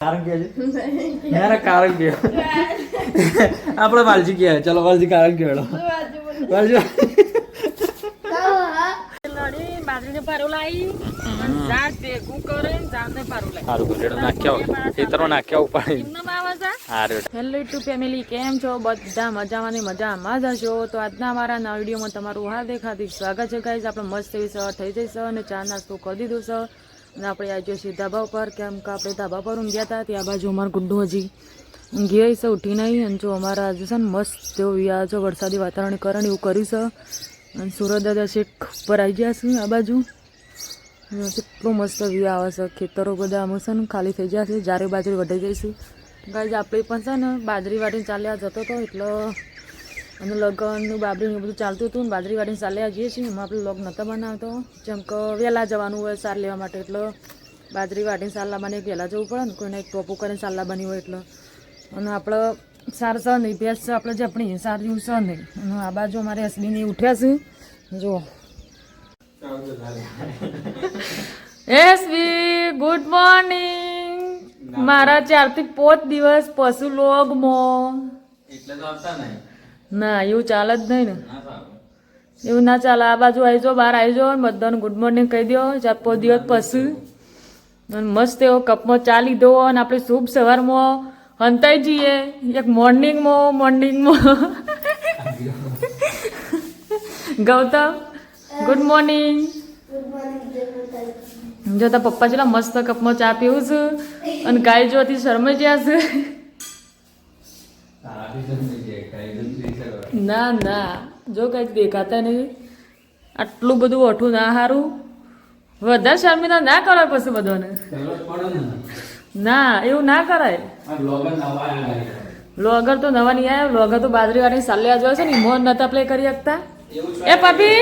કારણ કે મેરા કારણ કે આપણે વાલજી કે ચલો વાલજી કારણ કે વાલજી બાજરીને પારું લાવી ઝાડ ભેગું કરે ઝાડને પારું લાવી સારું ગોલેડો નાખ્યા ખેતરો નાખ્યા ઉપાડી હેલો યુટ્યુબ ફેમિલી, કેમ છો? બધા મજામાં ને મજામાં જ હશો. તો આજના અમારા નવા વિડીયોમાં તમારું હાર્દિક સ્વાગત છે. ગાઈઝ આપણે મસ્ત એવી સવાર થઈ જઈશું અને ચા નાસ્તો કરી દીધો છે અને આપણે આવી જઈશું ધાબા ઉપર, કેમ કે આપણે ધાબા પર ઊંઘ્યા હતા. ત્યાં બાજુ અમારું ગુડ્ડુ હજી ઊંઘી છે, ઉઠી નહીં. અને જો અમારા આજે છે ને મસ્ત જેવો વ્યાજ છે, વરસાદી વાતાવરણ કરણ એવું કર્યું છે અને સુરત દાદા શેખ પર આવી ગયા છે. આ બાજુ કેટલું મસ્ત વ્યૂ આવે છે, ખેતરો બધા આમ છે ને ખાલી થઈ ગયા છે, જારે બાજરી વઢાઈ જઈશું. ગાઈઝ આપણે પણ છે ને બાજરી વાટીને ચાલ્યા જતો હતો એટલે અને લગ્નનું બાબરીનું બધું ચાલતું હતું ને બાજરી વાટીને ચાલ્યા જઈએ છીએ. એમાં આપણે લોગ નહોતા બનાવતો, જેમ કે વહેલા જવાનું હોય સાર લેવા માટે, એટલે બાજરી વાટીને સાર લાવવાની વહેલા જવું પડે ને, કોઈને એક ટોપું કરીને સાર લાવવાની હોય એટલે. અને આપણે સાર છે નહીં, ભેંસ છે આપણે જે આપણી સાર જેવું છે નહીં. અને આ બાજુ અમારે એસબીની ઉઠ્યા છે, જુઓ એસબી ગુડ મોર્નિંગ. મારા 4 થી 5 દિવસ પશુ લોગમાં ના એવું ચાલે જ નહીં ને, એવું ના ચાલે. આ બાજુ આવી જાઓ, બહાર આવી જાઓ, બધાને ગુડ મોર્નિંગ કહી દો. 4-5 દિવસ પછી અને મસ્ત એવો કપમાં ચા લીધો અને આપણે શુભ સવારમાં હંતાઈ જઈએ એક મોર્નિંગમાં ગૌતમ ગુડ મોર્નિંગ. જો તા પપ્પા ચેલા મસ્ત કપમાં ચા પીવું છું અને ગાય જોતી શરમાઈ ગયા છે. ના ના જો કઈ દેખાતા નહીં, આટલું બધું ઓઠું ના સારું, વધારે શર્મિંદા ના કરાય પછી બધાને. ના એવું ના કરાય. લોગર તો નવા નહીં આવ્યા, લોગર તો બાજરી વાળી સાલ્યા જોયો છે ને, મોન નતા પ્લે કરી શકતા. એ પાપી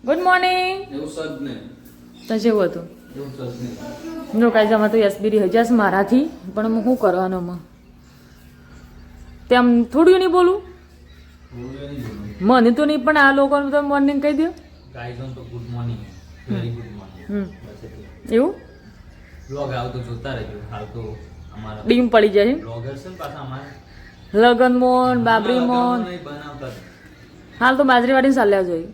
ગુડ મોર્નિંગ. તો જેવું હતું જો કાંઈ જમા તો એસબીરી હજાર મારાથી, પણ હું શું કરવાનું તેમ થોડું નહીં બોલું, મને તો નહીં, પણ આ લોકોને તો મોર્નિંગ કહી દો. એવું ડીમ પડી જાય લગન મોન બાબરી મોન. હાલ તો બાજરી વાળીને ચાલ્યા જોઈએ.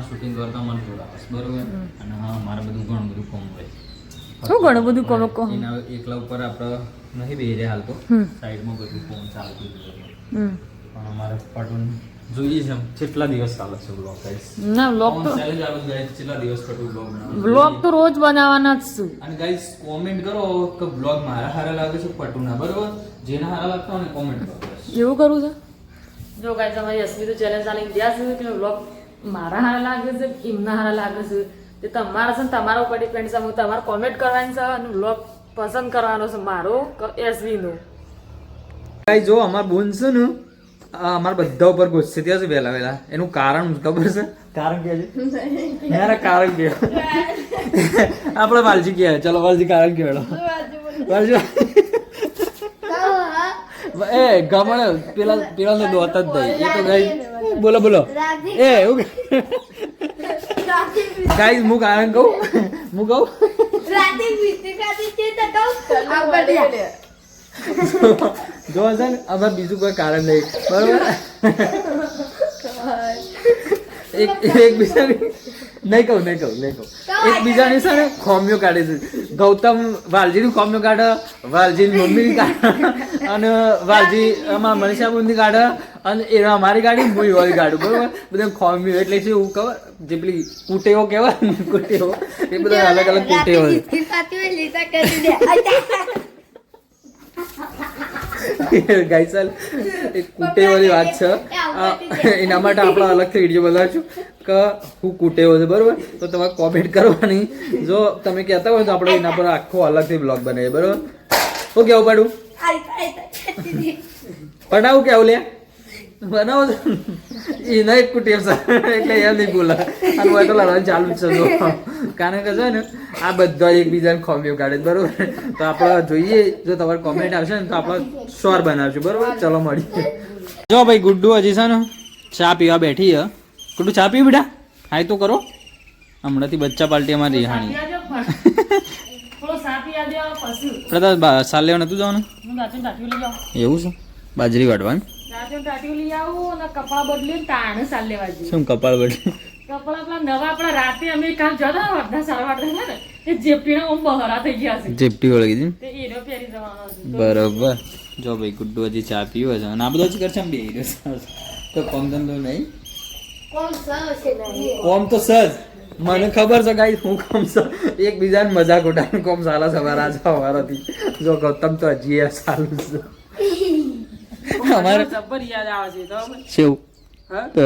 શૂટિંગ કરતા મને થોડા બરોબર, અને હા મારે બધું ઘણું બધું કોમ હોય. શું ઘણું બધું કોમ? એના એકલા ઉપર આપણે નહીં બેહી હાલ તો સાઈડમાં બધું કોમ ચાલતું પણ અમારે પટુન જોઈએ છે કેટલા દિવસ ચાલે છે બ્લોગ. ગાઈસ ના બ્લોગ તો કેટલા દિવસ પટુ બ્લોગ તો રોજ બનાવવાના જ છે. અને ગાઈસ કોમેન્ટ કરો કે બ્લોગ મારા હારા લાગે છે પટુના, બરોબર? જેના હારા લાગતા હોય ને કોમેન્ટ કરો. એવું કરું છે. જો ગાઈસ અમારી એસબી તો ચેલેન્જ ચાલી ગયા છે કે બ્લોગ મારા હારા લાગે છે એમના હારા લાગે છે, તે તમારા છે ને તમારા ઉપર ડિપેન્ડ છે. હું તમારે કોમેન્ટ કરવાની છે અને બ્લોગ પસંદ કરવાનો છે મારો એસવીનો. ગાઈસ જો અમાર બોન છે ને અમારા બધા ઉપર ગુસ્સે થયા છે વહેલા. એનું કારણ ખબર છે? કારણ કે મારા કારણ કે આપણે વાલજી કે ચલો વાલજી કારણ કે વાલજી એ ગમણ પેલા ને દોત જ દઈ એ તો ગઈ. બોલો એ એવું ગાઈસ હું કારણ કહું જો છે ને અમારે બીજું કોઈ કારણ નહીં, બરોબર? એકબીજાની નહીં કહું એકબીજાની છે ને ખોમિયો કાઢે છે. ગૌતમ વાલજીનું ખોમિયો કાઢે, વાલજીની મમ્મીની કાઢે, અને વાલજી અમારા મનીષાબુની કાઢે, અને એ અમારી ગાડી હું વાળી ગાડું, બરોબર? બધા ખોમિયો એટલે શું એવું ખબર, જે પેલી કુટેવો કહેવાય ને, કુટેવો એ બધા અલગ અલગ કુટેવો ગાઈસલ એક કુટેવાની વાત છે. એના માટે આપણે અલગથી વિડીયો બનાવીશું કે હું કુટેવો છે, બરોબર? તો તમારે કોમેન્ટ કરવાની. જો તમે કહેતા હોય તો આપણે એના પર આખો અલગથી બ્લોગ બનાવીએ, બરોબર? શું કેવું પાડું પડાવું કેવું લે બનાવો છો એના એક કુટેવ છે એટલે એમ નહીં બોલા. અને તો લડવાનું ચાલુ જ છે જો, કારણ કે છે ને આ બધા એકબીજાને ખોમિયો કાઢે, બરોબર? તો આપણે જોઈએ, જો તમારે કોમેન્ટ આવશે ને તો આપણે શોર બનાવશું, બરોબર? ચલો મળીએ. જો ભાઈ ગુડ્ડુ હજી છે ને ચા પીવા બેઠી છે. ગુડ્ડુ ચા પીવું બેટા? હાય તો કરો, હમણાંથી બચ્ચા પાર્ટી અમારી રિહાણી. થોડો સાપી આ દે પછી પ્રતાપ સાલ લેવા નતું જવાનું હું દાંતું ટાટીઓ લઈ આવું એવું છે બાજરી વાટવાનું દાંતું ટાટીઓ લઈ આવું અને કપડાં બદલીને તાણે સાલ લેવા જઈએ શું કપાળ બદલી કપડાં આપણા નવા આપણા રાતે અમે કાલ જતા વાટના સાર વાટના ને એ જેપટીના ઓમ બહારા થઈ ગયા છે ચેપટી વળગી હતી તે એનો પહેરી જવાનો છે તો બરોબર જો ભાઈ ગુડ્ડુ હજી ચા પીવે છે અને આ બધો જ કરશે આમ બે તો કોમ ધંધો નહીં કોમ તો સર મને ખબર છે ગાઈ હું કોમ સર એકબીજાને મજાક ઉડાવીને કોમ સાલા સવાર આજ સવારથી જો ગૌતમ તો હજી આ ચાલુ છે અમારે જબ્બર યાદ આવે છે તો શેવ હા તો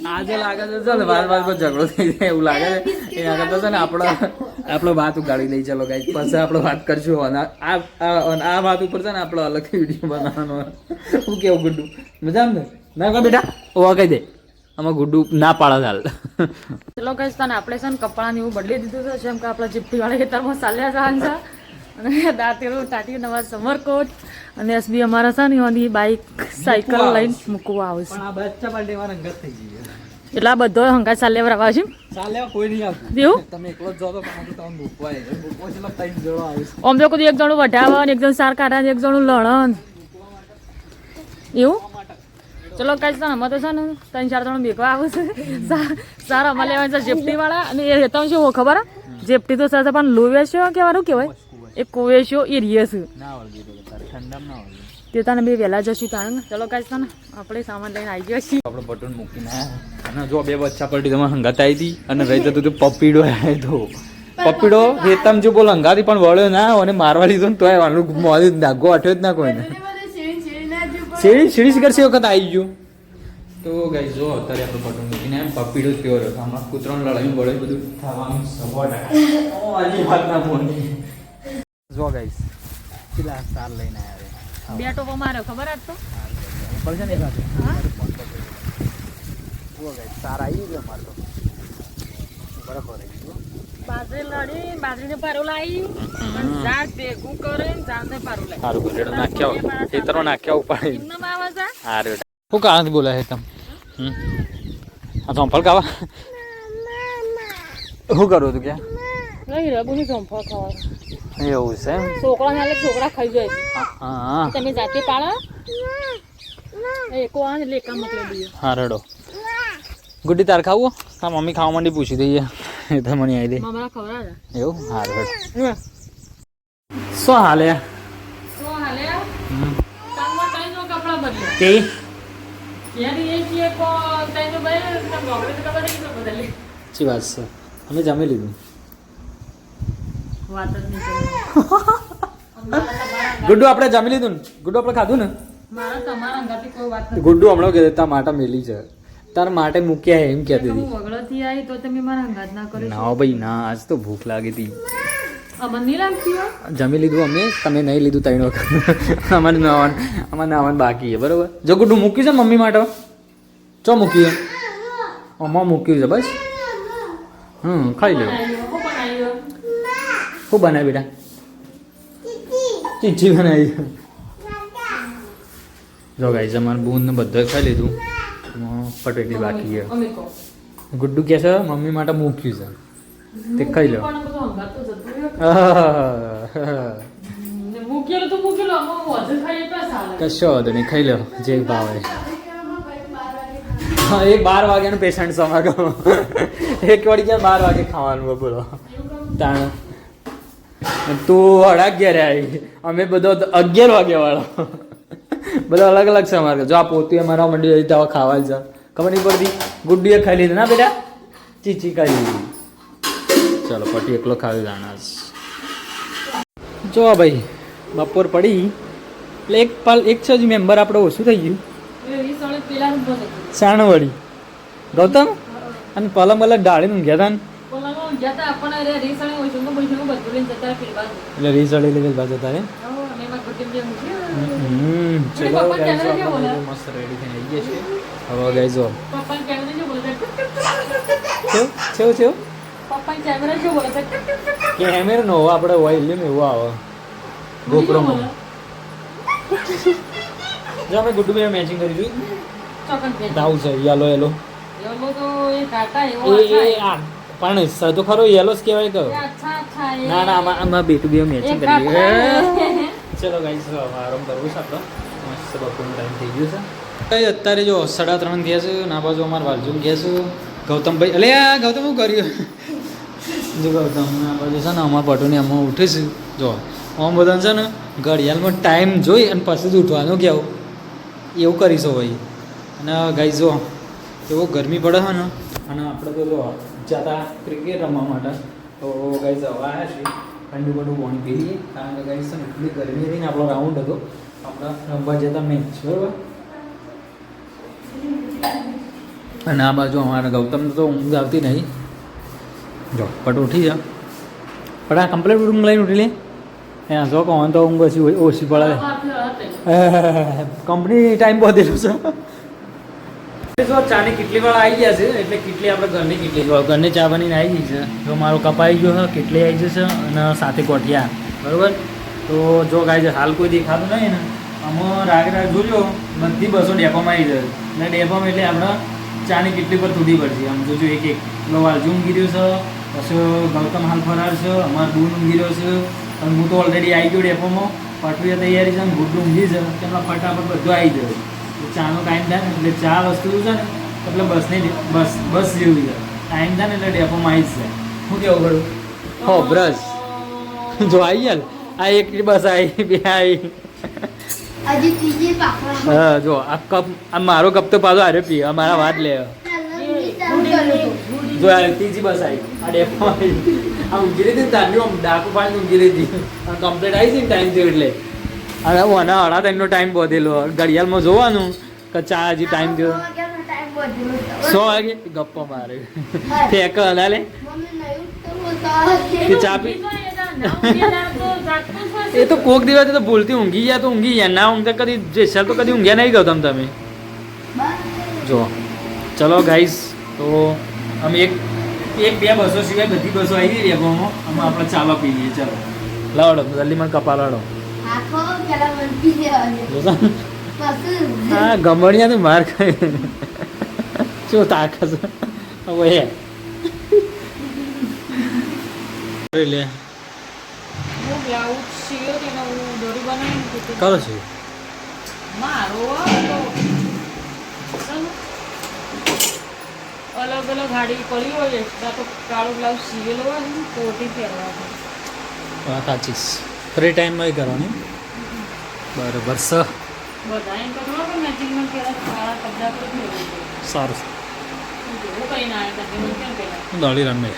આજે લાગે છે ચાલ વાત પર ઝઘડો થઈ જાય એવું લાગે છે એના કરતા છે ને આપણો વાત ઉગાડી લઈ ચાલો ગાઈ પછી આપણે વાત કરશું અને આ વાત ઉપર છે ને આપણો અલગથી વિડીયો બનાવવાનો શું કેવું ગુડ્ડુ મજા ને ના કહો બેટા ઓવા કહી દે આમાં ગુડ્ડુ ના પાડે હાલ ચલો કહીશ તને આપણે છે ને કપડાં એવું બદલી દીધું છે જેમ કે આપણા જીપટી વાળા ખેતરમાં ચાલ્યા જવાનું છે અને દાંતેલું ટાટી નવા સમરકોટ અને એસબી અમારા છે ને એની બાઇક સાયકલ લઈને મૂકવા આવશે પણ આ બચ્ચા પાલટી વાળા ગત થઈ ગઈ એટલે આ બધો હંગાત ચાલ્યા બરાબર છે ચાલે કોઈ નહીં આવતું એવું તમે એકલો જ જાઓ તો પણ તમને મૂકવાય મૂકવા છે ત્રણ જણો આવીશ આમ તો કોઈ એક જણું વઢાવે ને એક જણ સાર કાઢે ને એક જણું લણન એવું ચલો કઈ છે ને અમે તો છે ને 3-4 જણ ભેગવા આવે છે સારા અમારે લેવા છે જેપટી વાળા અને એ તમે શું ખબર જેપટી તો સાથે પણ લોવેશ્યો કેવાનું કહેવાય એ કોવેશ્યો એ રીએ છે ના વળગી તો ઠંડામાં ના વળગી તે તને બે વહેલા જશું તાણ ચલો કાંઈ છે ને આપણે સામાન લઈને આવી ગયા છીએ આપણે બટન મૂકીને અને જો બે બચ્ચા પલટી તમારે હંગાત આવી હતી અને રહી જતું હતું પપીડો આવ્યો તો પપીડો હેતમ જો બોલ હંગાતી પણ વળ્યો ના અને મારવા લીધો ને તોય વાળું મોડું દાગો અઠ્યો જ ના કોઈને સીડી શિખર છે વખત આવી ગયું તો ગાઈ જો અત્યારે આપણે બટન મૂકીને એમ પપીડો જ પ્યોર હતો આમાં કૂતરાને લડાવી વળે બધું થવાનું 100% વાત ના મોની જો ગાઈસ પેલા સાર લઈને આવ્યા બે ટોપો માર્યો ખબર આજ તો ઉપર છે ને સાથે જો ગાઈસ સાર આવી ગયો મારતો બરાબર આવી ગયો બાજરી લડી બાજરીને પારું લાવી ઝાડ ભેગું કરીને ઝાડને પારું લાવી સારું ગોલેડો નાખ્યા ખેતરો નાખ્યા ઉપાડી એમને આવે છે સારું શું કાંથી બોલાય તમ આ ચંપલ કાવા શું કરું તું ક્યાં નહીં રબુની ચંપલ ખાવા એવું છે એમ છોકરા નાલે છોકરા ખાઈ જાય હા તમે જાતે પાડો એકો આ એટલે એકા મોકલી દઈએ હા રડો ગુડી તાર ખાવું હા મમ્મી ખાવા માંડી પૂછી દઈએ એ તો મને આવી દે મામા ખવડાવે એવું હા રડ શું હાલે તો હાલે તાંગવા તાઈનો કપડા બદલે તે યાર એ કે કો તાઈનો ભાઈ તમ નોકરી તો કપડા નહીં બદલે સાચી વાત છે અમે જમી લીધું વાત જ નહીં ગુડ્ડુ આપણે જમી લીધું ને ગુડ્ડુ આપણે ખાધું ને મારા તમારા અંગાથી કોઈ વાત નથી ગુડ્ડુ હમણાં કહેતા તાર માટે મેલી છે તાર માટે મૂક્યા એમ કહેતી હું હતી વગળથી આવી તો તમે મારા અંગાત ના કર્યો ના ભાઈ ના આજ તો ભૂખ લાગી હતી અમન નહીં લાગતી હો જમી લીધું અમે તમે નહીં લીધું 3 વખત અમારે નાવાનું બાકી છે બરોબર જો ગુડ્ડુ મૂક્યું છે મમ્મી માટે ચો મૂક્યું છે અમા મૂક્યું છે બસ ખાઈ લો શું બનાવ્યું બેટા ચીચી બનાવી જો ગાઈસ અમારે બૂન ને બધું ખાઈ લીધું પટેટી બાકી છે ગુડ્ડુ કહે છે મમ્મી માટે મૂક્યું છે તે ખાઈ લો મૂકેલું તો મૂકેલું અમે વધુ ખાઈએ તો સારું કશો વાંધો નહીં ખાઈ લો જે ભાવે હા એક 12 વાગ્યાનું પેશન્ટ સમાગમ એક વાળી ગયા 12 વાગે ખાવાનું હોય બોલો તાણ તું 11:30 આવી અમે બધો 11 વાગ્યા વાળો બધો અલગ અલગ છે અમારે જો આ પોતું અમારા મંડી જઈ તો ખાવા જ ખબર નહીં પડતી ગુડ્ડીએ ખાઈ લીધું ના બેટા ચીચી ખાઈ લીધી ચલો પટી એકલો ખાવી જાણા જો ભાઈ બપોર પડી એટલે એક છે જ મેમ્બર આપણે ઓછું થઈ ગયું સાણવડી ગૌતમ અને પલંગ પલંગ ડાળીને ઊંઘ્યા હતા ને એટલે રીસળી લેવલ બાજુ તારે ચલો ગાઈઝ મસ્ત રેડી થઈને આવી ગયા છે હવે ગાઈઝ કેમેરા નો આપણે હોય એટલે એવું આવે ગોપ્રોમાં જો અમે ગુડ્ડુ ભાઈ મેચિંગ કરી દીધું ડાઉ છે યલો યલો એ કાકા એવો એ અચ્છા આ પણ સર તો ખરો યલો જ કહેવાય તો એ અચ્છા અચ્છા એ ના ના આમાં બેટું બે મેચિંગ એ કરી કાકા ચલો ગાઈસ આરામ કરવું છે આપણો મસ્ત બપોરનો ટાઈમ થઈ ગયો છે કઈ અત્યારે જો 3:30 ગયા છે ના બાજુ અમારે વાલજુમ ગયા છે ગૌતમભાઈ અલે આ ગૌતમ શું કર્યું જો ગૌતમ આ બાજુ છે ને અમારા પટોની આમાં ઉઠે છે જો આમ બધા છે ને ઘડિયાળમાં ટાઈમ જોઈ અને પછી જ ઉઠવાનું કેવું એવું કરીશું ભાઈ અને ગાઈસ જો એવો ગરમી પડે છે ને અને આપણે તો જો જતા ક્રિકેટ રમવા માટે તો ગાઈસ હવે આવ્યા છીએ ઠંડુ બધું પાણી પી લઈએ કારણ કે ગાઈસ છે ને એટલી ગરમી હતી ને આપણો રાઉન્ડ હતો આપણે રમવા જતા મેચ બરાબર અને આ બાજુ અમારા ગૌતમ તો ઊંઘ આવતી નહીં જો પટ ઉઠી જા પણ આ કમ્પ્લીટ ઊંઘ લઈને ઉઠી લે હા જો કહો તો ઊંઘ ઓછી ઓછી પડે કંપની ટાઈમ બધેલું છે જો ચાની કેટલી વાર આવી ગયા છે એટલે કેટલી આપણે ઘરની કેટલી ઘરની ચા બનીને આવી ગઈ છે જો મારો કપાઈ ગયો છે કેટલી આવી જશે અને સાથે કોઠિયા બરાબર તો જો ગાય છે હાલ કોઈ દેખાતું નહીં ને આમાં રાગ જોજો બધી બસો ડેપોમાં આવી જશે અને ડેપોમાં એટલે આપણે ચાની કેટલી પર તૂટી પડશે આમ જોજો એક એક પેલો વાલજુ ઊંઘી રહ્યો છે પછી ગૌતમ હાલ ફરાર છે અમારો દૂર ઊંઘી રહ્યો છે અને હું તો ઓલરેડી આવી ગયો ડેપોમાં પટવી તૈયારી છે અને ગુડ ઊંઘી છે તેમાં ફટાફટ બધું આવી જાય ચાનો ટાઈમ થાય ને એટલે ચા વસ્તુ છે ને એટલે બસ જેવી છે ટાઈમ થાય ને એટલે ડેપોમાં આવી જ જાય શું કેવું કરું હો બ્રશ જો આવી યાર આ એક બસ આવી બે આવી હા જો આ કપ આ મારો કપ તો પાછો હારે પી મારા વાત લે જો આ ત્રીજી બસ આવી આ ડેપો આવી આ ઊંઘી લીધી ને તાંડી આમ ડાકુ પાણી ઊંઘી લીધી કમ્પ્લીટ આવી છે ને ટાઈમ થયો એટલે અરે ઓના અડા ટાઈમનો ટાઈમ બધેલો ઘડિયાળમાં જોવાનું કે ચા હજી ટાઈમ થયો 100 વાગે ગપ્પા મારે ફેંક હલા લે કે ચા પી એ તો કોક દિવસે તો ભૂલથી ઊંઘી ગયા તો ઊંઘી ગયા ના ઊંઘતા કદી જેસલ તો કદી ઊંઘ્યા નહીં ગયો તમે જો ચલો ગાઈસ તો અમે એક બે બસો સિવાય બધી બસો આવી રહી ડેપોમાં અમે આપણે ચાલો પી લઈએ ચલો લાવડો જલ્દી મને કપા લાવડો હા ગમણિયા તો માર ખાય શું તાકાત હવે લે કરો છે અલગ અલગ ગાડી પડી હોય એક્સ્ટ્રા તો કાળો બ્લાઉઝ સીવેલો હોય ને કોટી પહેરવા વાત સાચી ફ્રી ટાઈમમાં કરવાની બરાબર સ બધા એમ તો ખબર મેચિંગમાં પહેલા કાળા કપડા પર પહેરવું સારું હું કઈ ના આવ્યા તમે કેમ પહેલા દોડી રમે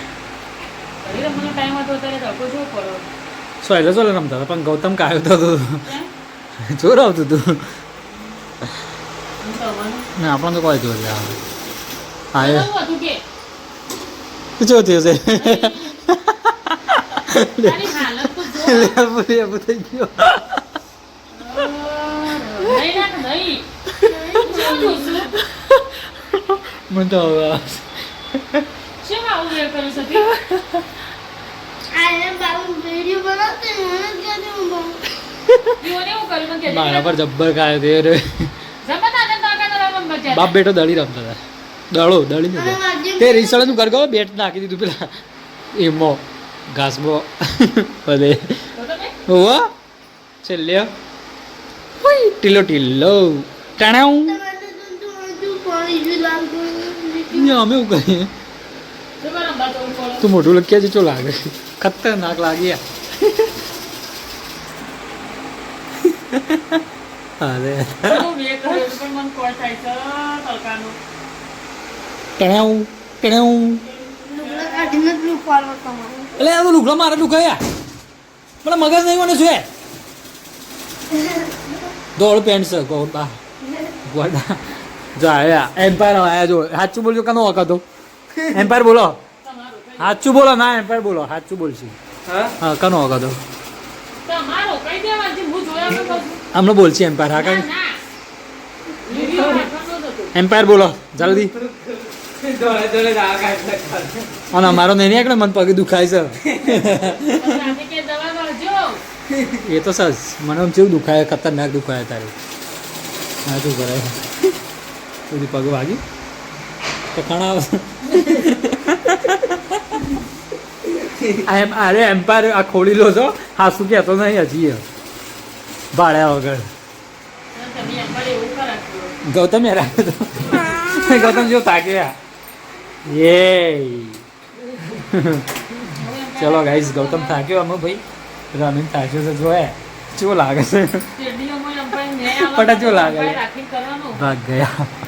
ઘડી રમવાનો ટાઈમ હતો ત્યારે ધક્કો જો પડો સોયલે સોલે રમતા હતા પણ ગૌતમ કાયો તો જોર આવતું હતું ના આપણને તો કોઈ જોર આવે હા એ જો થયો છે એવું થઈ ગયો મને તો મારા પર જબ્બર ખાયો તે રે બાપ બેટો દળી રમતા હતા દળી તે રીસળ નું ઘર ગયો બેટ નાખી દીધું પેલા એમો ઘાસબો બધે હોવા છેલ્લે ટીલો ટીલો ટાણાઉ અમે એવું કહીએ તું મોટું લખ્યા છે ચો લાગે ખતરનાક લાગ્યા અરે ટણાઉ ટણાઉ એટલે આ તો લુગડો મારે લુકાયા મને મગજ નહીં મને શું દોડ પેન્ટ છે ગોડા ગોડા જો આયા એમ્પાયર આયા જો સાચું બોલજો કાનો વખતો એમ્પાયર બોલો સાચું બોલો ના એમ્પાયર બોલો સાચું બોલશે હા કાનો વખતો આમને બોલશે એમ્પાયર હા કઈ એમ્પાયર બોલો જલ્દી અને અમારો નહીં નીકળે મને પગે દુખાય છે એ તો સર મને કેવું દુખાય ખતરનાક દુખાય તારે હા શું કરાય બધી પગ વાગી તો ખાણા અરે એમ્પાયર આ ખોલી લો છો હા શું કહેતો નહીં હજી ભાડ્યા વગર ગૌતમ યાર ગૌતમ જો તાક્યા એ ચલો ગાઈસ ગૌતમ થાક્યો અમે ભાઈ રમીન થાક્યો છે જોયા ચો લાગે છે પટા ચો લાગે ભાગ ગયા